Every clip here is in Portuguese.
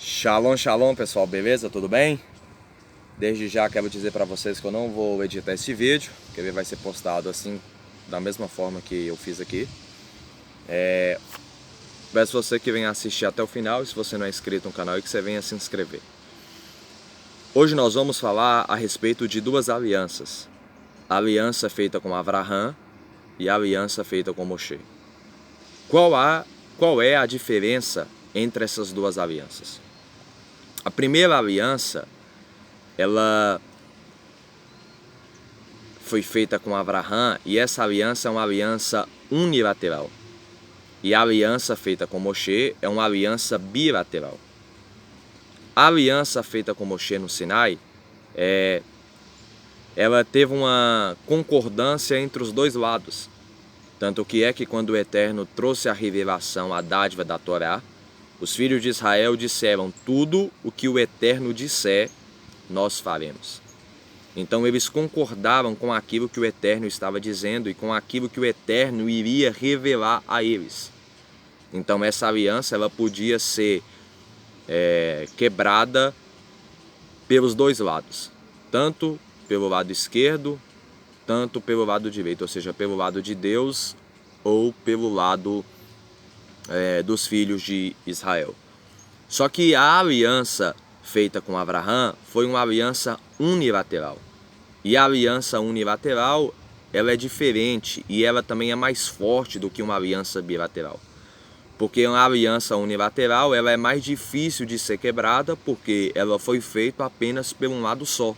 Shalom, shalom pessoal, beleza? Tudo bem? Desde já quero dizer para vocês que eu não vou editar esse vídeo, que ele vai ser postado assim, da mesma forma que eu fiz aqui. Peço você que venha assistir até o final, e se você não é inscrito no canal, que você venha se inscrever. Hoje nós vamos falar a respeito de duas alianças. A aliança feita com Abraham e a aliança feita com Moshe. Qual é a diferença entre essas duas alianças? A primeira aliança, ela foi feita com Abraham, e essa aliança é uma aliança unilateral. E a aliança feita com Moshe é uma aliança bilateral. A aliança feita com Moshe no Sinai, ela teve uma concordância entre os dois lados. Tanto que é que quando o Eterno trouxe a revelação, a dádiva da Torá, os filhos de Israel disseram: tudo o que o Eterno disser, nós faremos. Então eles concordaram com aquilo que o Eterno estava dizendo e com aquilo que o Eterno iria revelar a eles. Então essa aliança ela podia ser quebrada pelos dois lados, tanto pelo lado esquerdo, tanto pelo lado direito, ou seja, pelo lado de Deus ou pelo lado dos filhos de Israel. Só que a aliança feita com Abraham foi uma aliança unilateral. E a aliança unilateral, ela é diferente e ela também é mais forte do que uma aliança bilateral. Porque uma aliança unilateral, ela é mais difícil de ser quebrada porque ela foi feita apenas por um lado só.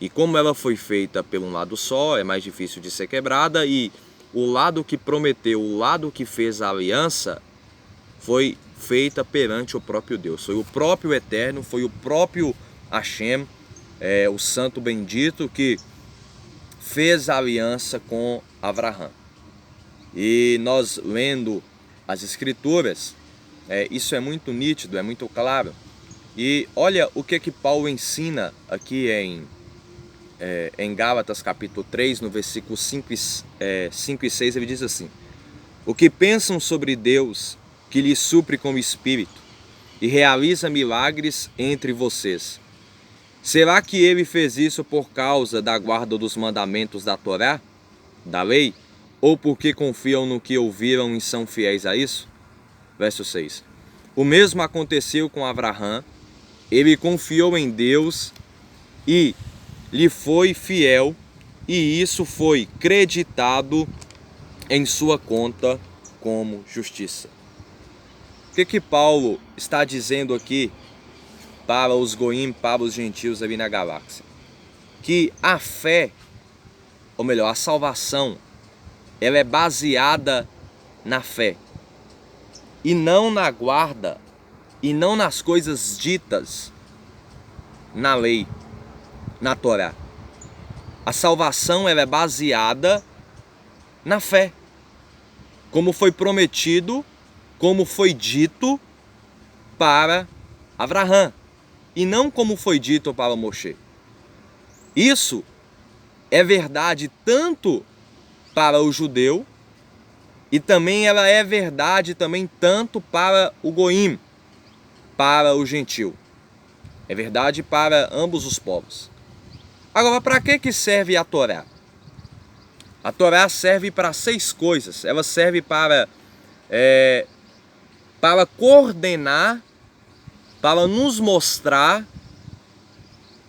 E como ela foi feita por um lado só, é mais difícil de ser quebrada, e o lado que prometeu, o lado que fez a aliança, foi feita perante o próprio Deus. Foi o próprio Eterno, foi o próprio Hashem, o Santo Bendito, que fez a aliança com Abraham. E nós lendo as Escrituras, isso é muito nítido, é muito claro. E olha o que Paulo ensina aqui em Gálatas capítulo 3, no versículo 5 e 6, ele diz assim: o que pensam sobre Deus, que lhe supre com o Espírito e realiza milagres entre vocês? Será que ele fez isso por causa da guarda dos mandamentos da Torá, da lei, ou porque confiam no que ouviram e são fiéis a isso? Verso 6. O mesmo aconteceu com Abraham. Ele confiou em Deus e lhe foi fiel, e isso foi creditado em sua conta como justiça. O que Paulo está dizendo aqui para os goim, para os gentios ali na galáxia? Que a fé, ou melhor, a salvação, ela é baseada na fé, e não na guarda, e não nas coisas ditas na lei, na Torá. A salvação ela é baseada na fé, como foi prometido, como foi dito para Abraham, e não como foi dito para Moshe. Isso é verdade tanto para o judeu, e também ela é verdade também tanto para o goim, para o gentil. É verdade para ambos os povos. Agora, para que serve a Torá? A Torá serve para 6 coisas. Ela serve para coordenar, para nos mostrar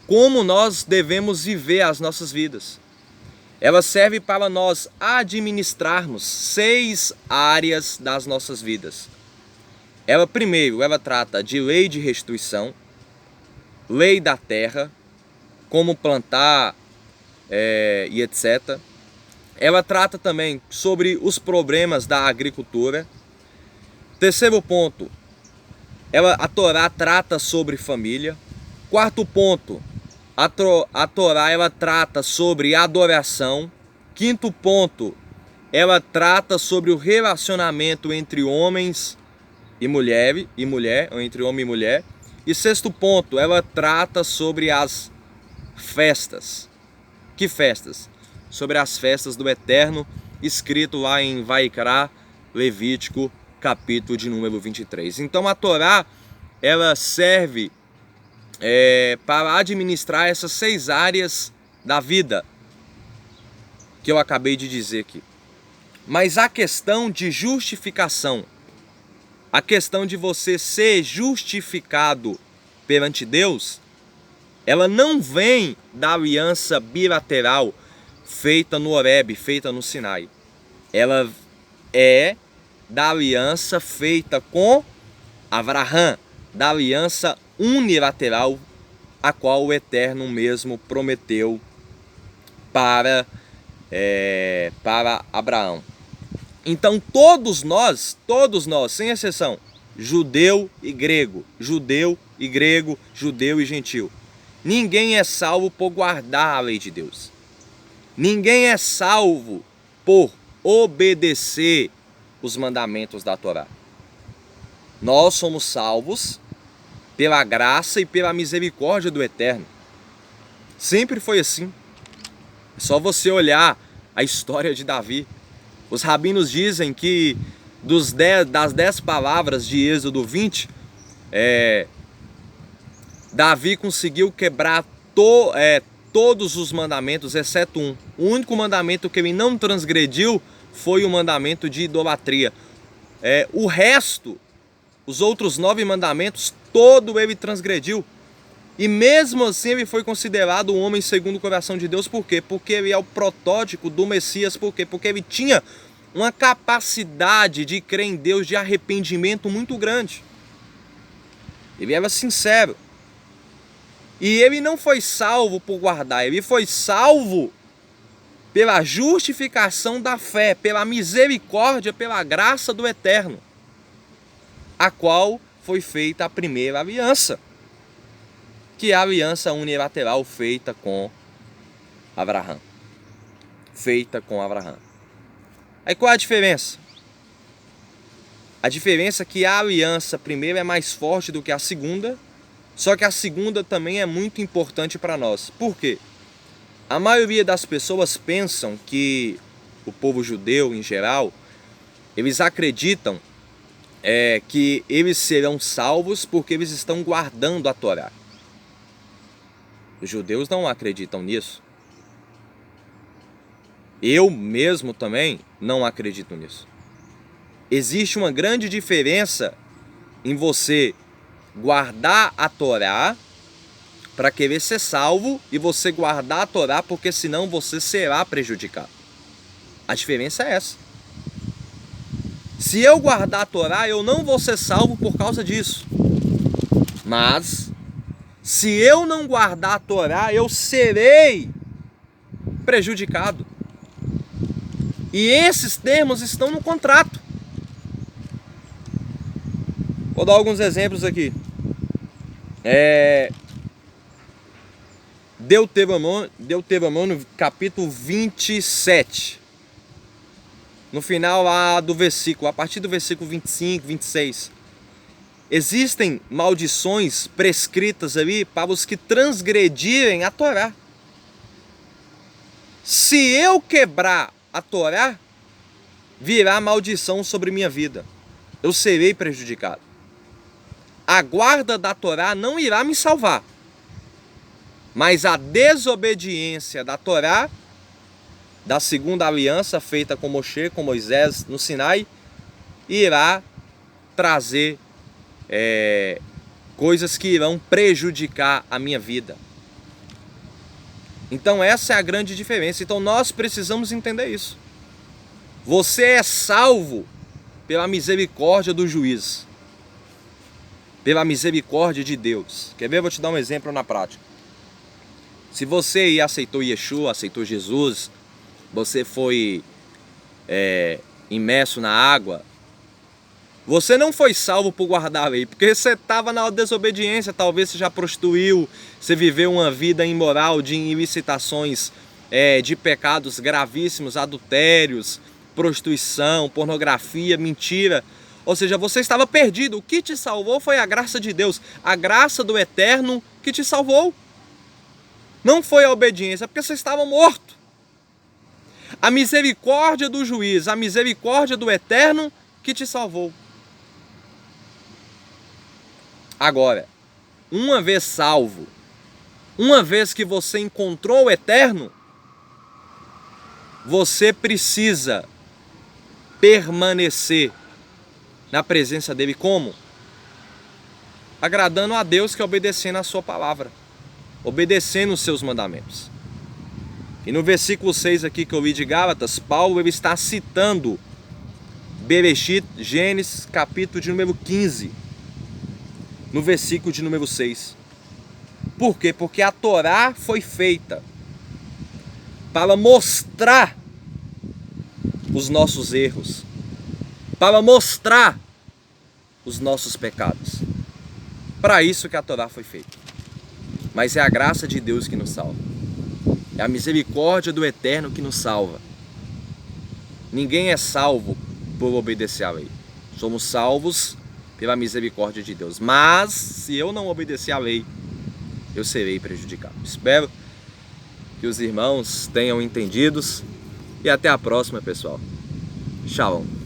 como nós devemos viver as nossas vidas. Ela serve para nós administrarmos 6 áreas das nossas vidas. Primeiro, ela trata de lei de restituição, lei da terra, como plantar e etc. Ela trata também sobre os problemas da agricultura. Terceiro ponto, a Torá trata sobre família. Quarto ponto, a Torá ela trata sobre adoração. Quinto ponto, ela trata sobre o relacionamento entre homens e mulher, ou entre homem e mulher. E sexto ponto, ela trata sobre as festas. Que festas? Sobre as festas do Eterno, escrito lá em Vaikra, Levítico, capítulo de número 23. Então a Torá, ela serve para administrar essas 6 áreas da vida que eu acabei de dizer aqui. Mas a questão de justificação, a questão de você ser justificado perante Deus, ela não vem da aliança bilateral feita no Horebe, feita no Sinai. Ela é da aliança feita com Abraão, da aliança unilateral a qual o Eterno mesmo prometeu para Abraão. Então todos nós, sem exceção, judeu e grego, judeu e grego, judeu e gentil, ninguém é salvo por guardar a lei de Deus. Ninguém é salvo por obedecer os mandamentos da Torá. Nós somos salvos pela graça e pela misericórdia do Eterno. Sempre foi assim. É só você olhar a história de Davi. Os rabinos dizem que das 10 palavras de Êxodo 20, Davi conseguiu quebrar todos os mandamentos, exceto um. O único mandamento que ele não transgrediu foi o mandamento de idolatria. O resto, os outros 9 mandamentos, todo ele transgrediu. E mesmo assim ele foi considerado um homem segundo o coração de Deus. Por quê? Porque ele é o protótipo do Messias. Por quê? Porque ele tinha uma capacidade de crer em Deus, de arrependimento muito grande. Ele era sincero. E ele não foi salvo por guardar, ele foi salvo pela justificação da fé, pela misericórdia, pela graça do Eterno, a qual foi feita a primeira aliança, que é a aliança unilateral feita com Abraão. Aí qual a diferença? A diferença é que a aliança primeira é mais forte do que a segunda, só que a segunda também é muito importante para nós. Por quê? A maioria das pessoas pensam que o povo judeu em geral, eles acreditam que eles serão salvos porque eles estão guardando a Torá. Os judeus não acreditam nisso. Eu mesmo também não acredito nisso. Existe uma grande diferença em você guardar a Torá para querer ser salvo e você guardar a Torá porque senão você será prejudicado. A diferença é essa. Se eu guardar a Torá, eu não vou ser salvo por causa disso. Mas se eu não guardar a Torá, eu serei prejudicado. E esses termos estão no contrato. Vou dar alguns exemplos aqui. Deuteronômio capítulo 27. No final lá do versículo, a partir do versículo 25, 26. Existem maldições prescritas ali para os que transgredirem a Torá. Se eu quebrar a Torá, virá maldição sobre minha vida. Eu serei prejudicado. A guarda da Torá não irá me salvar. Mas a desobediência da Torá, da segunda aliança feita com Moshe, com Moisés no Sinai, irá trazer coisas que irão prejudicar a minha vida. Então essa é a grande diferença. Então nós precisamos entender isso. Você é salvo pela misericórdia do juiz, pela misericórdia de Deus. Quer ver? Eu vou te dar um exemplo na prática. Se você aceitou Yeshua, aceitou Jesus, você foi imerso na água, você não foi salvo por guardar a lei, porque você estava na desobediência. Talvez você já prostituiu, você viveu uma vida imoral de ilicitações, de pecados gravíssimos, adultérios, prostituição, pornografia, mentira. Ou seja, você estava perdido. O que te salvou foi a graça de Deus, a graça do Eterno que te salvou. Não foi a obediência, porque você estava morto. A misericórdia do juiz, a misericórdia do Eterno que te salvou. Agora, uma vez salvo, uma vez que você encontrou o eterno, você precisa permanecer na presença dele como? Agradando a Deus, que é obedecendo a sua palavra, obedecendo os seus mandamentos. E no versículo 6 aqui que eu li de Gálatas, Paulo ele está citando Bereshit, Gênesis, capítulo de número 15, no versículo de número 6. Por quê? Porque a Torá foi feita para mostrar os nossos erros, para mostrar os nossos pecados. Para isso que a Torá foi feita. Mas é a graça de Deus que nos salva. É a misericórdia do Eterno que nos salva. Ninguém é salvo por obedecer à lei. Somos salvos pela misericórdia de Deus. Mas, se eu não obedecer à lei, eu serei prejudicado. Espero que os irmãos tenham entendidos. E até a próxima, pessoal. Shalom.